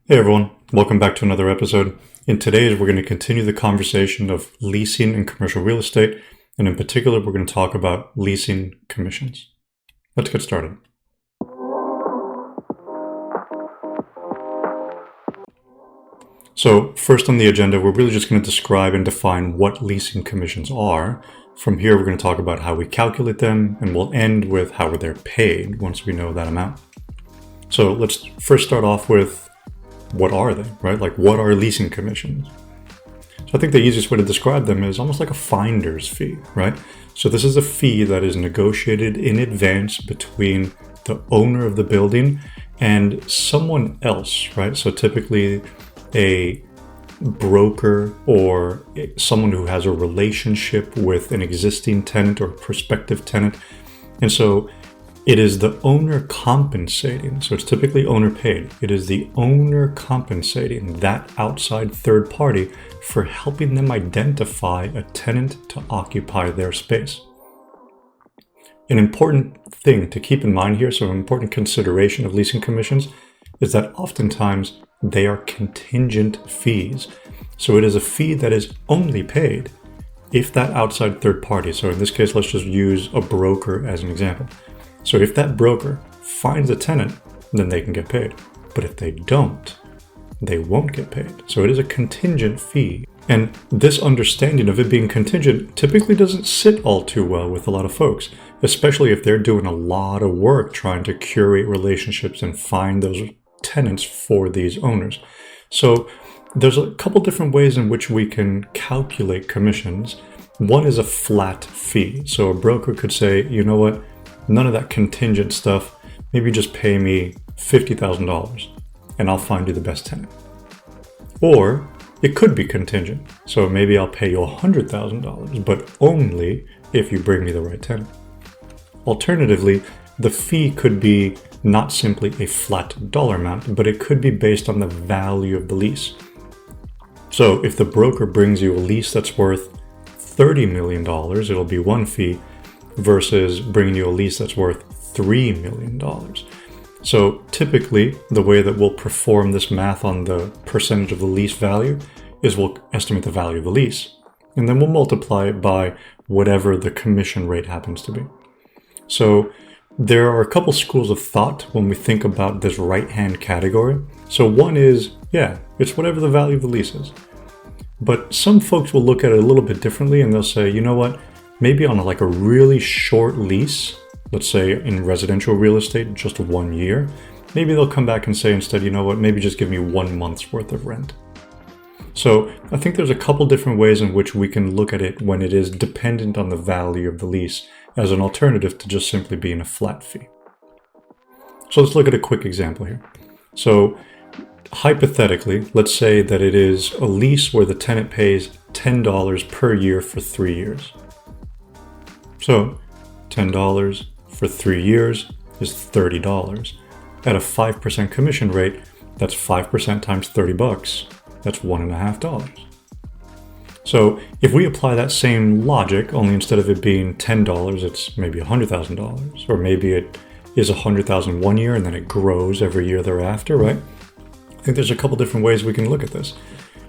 Hey everyone, welcome back to another episode. In today's, we're going to continue the conversation of leasing and commercial real estate, and in particular, we're going to talk about leasing commissions. Let's get started. So first on the agenda, we're really just going to describe and define what leasing commissions are. From here, we're going to talk about how we calculate them, and we'll end with how they're paid once we know that amount. So let's first start off with what are they, right? Like, what are leasing commissions? So I think the easiest way to describe them is almost like a finder's fee, right? So this is a fee that is negotiated in advance between the owner of the building and someone else, right? So typically a broker or someone who has a relationship with an existing tenant or prospective tenant. And so it is the owner compensating, so it's typically owner paid. It is the owner compensating that outside third party for helping them identify a tenant to occupy their space. An important thing to keep in mind here, so an important consideration of leasing commissions, is that oftentimes they are contingent fees. So it is a fee that is only paid if that outside third party, so in this case, let's just use a broker as an example. So if that broker finds a tenant, then they can get paid. But if they don't, they won't get paid. So it is a contingent fee. And this understanding of it being contingent typically doesn't sit all too well with a lot of folks, especially if they're doing a lot of work trying to curate relationships and find those tenants for these owners. So there's a couple different ways in which we can calculate commissions. One is a flat fee. So a broker could say, you know what? None of that contingent stuff. Maybe just pay me $50,000 and I'll find you the best tenant. Or it could be contingent. So maybe I'll pay you $100,000, but only if you bring me the right tenant. Alternatively, the fee could be not simply a flat dollar amount, but it could be based on the value of the lease. So if the broker brings you a lease that's worth $30 million, it'll be one fee, versus bringing you a lease that's worth $3 million. So typically, the way that we'll perform this math on the percentage of the lease value is we'll estimate the value of the lease, and then we'll multiply it by whatever the commission rate happens to be. So there are a couple schools of thought when we think about this right-hand category. So one is, it's whatever the value of the lease is. But some folks will look at it a little bit differently, and they'll say, you know what? Maybe on like a really short lease, let's say in residential real estate, just 1 year, maybe they'll come back and say instead, you know what, maybe just give me 1 month's worth of rent. So I think there's a couple different ways in which we can look at it when it is dependent on the value of the lease as an alternative to just simply being a flat fee. So let's look at a quick example here. So hypothetically, let's say that it is a lease where the tenant pays $10 per year for 3 years. So $10 for 3 years is $30. At a 5% commission rate, that's 5% times $30. That's $1.50. So if we apply that same logic, only instead of it being $10, it's maybe $100,000, or maybe it is $100,000 1 year and then it grows every year thereafter, right? I think there's a couple different ways we can look at this.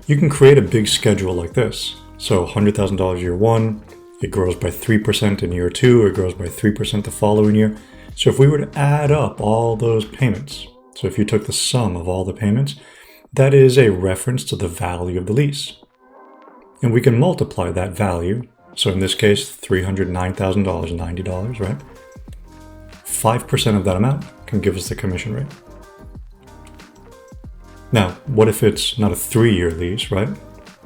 You can create a big schedule like this. So $100,000 year one, it grows by 3% in year two, it grows by 3% the following year. So if we were to add up all those payments, so if you took the sum of all the payments, that is a reference to the value of the lease. And we can multiply that value, so in this case, $309,000, $90, right? 5% of that amount can give us the commission rate. Now, what if it's not a 3-year lease, right?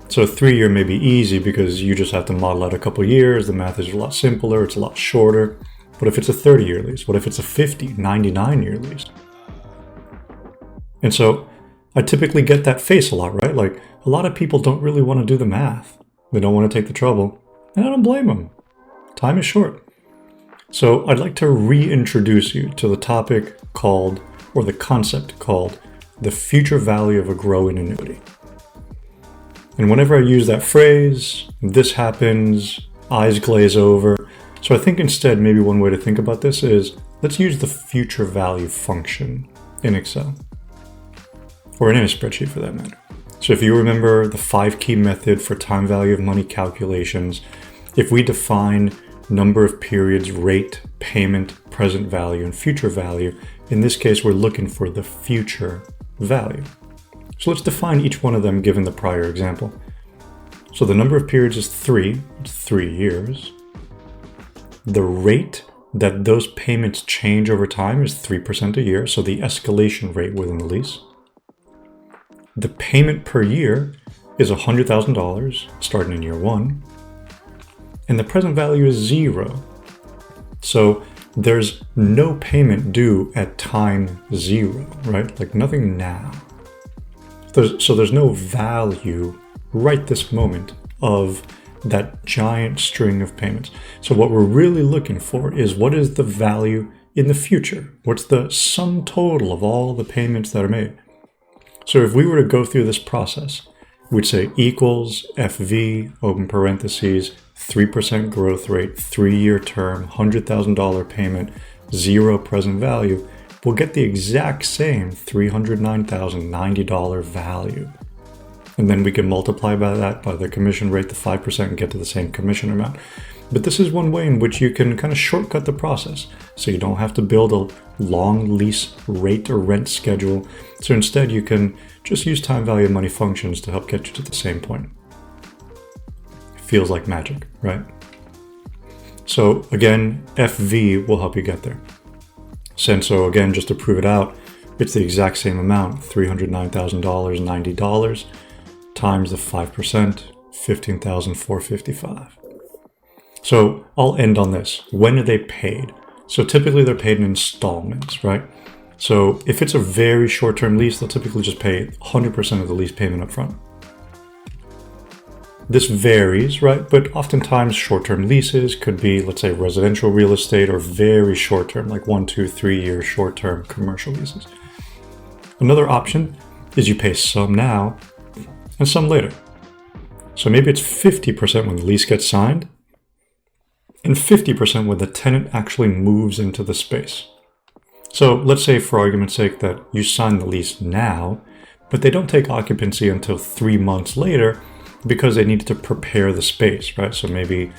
So a 3-year may be easy because you just have to model out a couple years. The math is a lot simpler. It's a lot shorter. But if it's a 30-year lease, what if it's a 50, 99-year lease? And so I typically get that face a lot, right? Like a lot of people don't really want to do the math. They don't want to take the trouble. And I don't blame them. Time is short. So I'd like to reintroduce you to the topic called, or the concept called, the future value of a growing annuity. And whenever I use that phrase, this happens, eyes glaze over. So I think instead, maybe one way to think about this is, let's use the future value function in Excel. or in any spreadsheet for that matter. So if you remember the 5 key method for time value of money calculations, if we define number of periods, rate, payment, present value, and future value, in this case, we're looking for the future value. So let's define each one of them given the prior example. So the number of periods is 3, it's 3 years. The rate that those payments change over time is 3% a year, so the escalation rate within the lease. The payment per year is $100,000 starting in year 1. And the present value is 0. So there's no payment due at time 0, right? Like nothing now. So there's no value right this moment of that giant string of payments. So what we're really looking for is what is the value in the future? What's the sum total of all the payments that are made? So if we were to go through this process, we'd say equals FV, open parentheses, 3% growth rate, 3-year term, $100,000 payment, 0 present value. We'll get the exact same $309,090 value. And then we can multiply by that by the commission rate, the 5%, and get to the same commission amount. But this is one way in which you can kind of shortcut the process. So you don't have to build a long lease rate or rent schedule. So instead you can just use time value of money functions to help get you to the same point. It feels like magic, right? So again, FV will help you get there. So again, just to prove it out, it's the exact same amount, $309,090 times the 5%, $15,455. So I'll end on this. When are they paid? So typically they're paid in installments, right? So if it's a very short-term lease, they'll typically just pay 100% of the lease payment up front. This varies, right? But oftentimes short-term leases could be, let's say, residential real estate, or very short-term, like 1, 2, 3 year short-term commercial leases. Another option is you pay some now and some later. So maybe it's 50% when the lease gets signed and 50% when the tenant actually moves into the space. So let's say, for argument's sake, that you sign the lease now, but they don't take occupancy until 3 months later because they needed to prepare the space, right? So maybe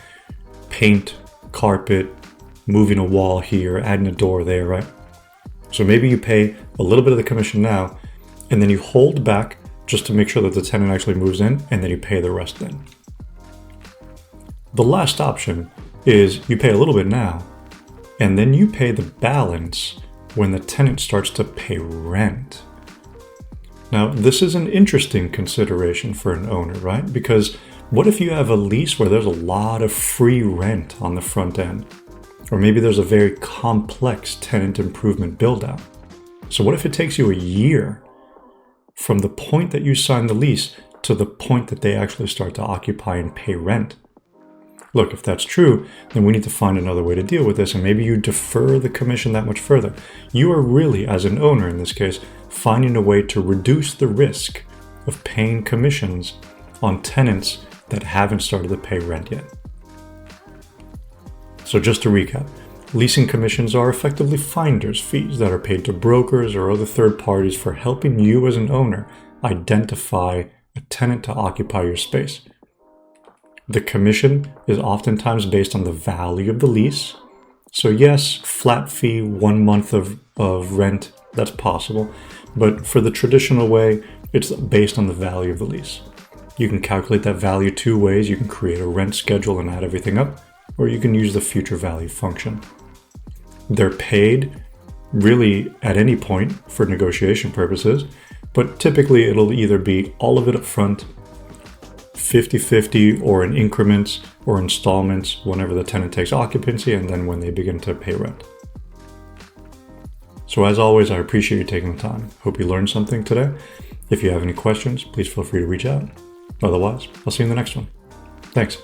paint, carpet, moving a wall here, adding a door there, right? So maybe you pay a little bit of the commission now, and then you hold back just to make sure that the tenant actually moves in, and then you pay the rest then. The last option is you pay a little bit now, and then you pay the balance when the tenant starts to pay rent. Now, this is an interesting consideration for an owner, right? Because what if you have a lease where there's a lot of free rent on the front end? Or maybe there's a very complex tenant improvement build out. So what if it takes you a year from the point that you sign the lease to the point that they actually start to occupy and pay rent? Look, if that's true, then we need to find another way to deal with this, and maybe you defer the commission that much further. You are really, as an owner in this case, finding a way to reduce the risk of paying commissions on tenants that haven't started to pay rent yet. So just to recap, leasing commissions are effectively finder's fees that are paid to brokers or other third parties for helping you as an owner identify a tenant to occupy your space. The commission is oftentimes based on the value of the lease. So yes, flat fee, 1 month of rent, that's possible. But for the traditional way, it's based on the value of the lease. You can calculate that value 2 ways. You can create a rent schedule and add everything up, or you can use the future value function. They're paid really at any point for negotiation purposes, but typically it'll either be all of it up front, 50-50, or in increments or installments whenever the tenant takes occupancy and then when they begin to pay rent. So as always, I appreciate you taking the time. Hope you learned something today. If you have any questions, please feel free to reach out. Otherwise, I'll see you in the next one. Thanks.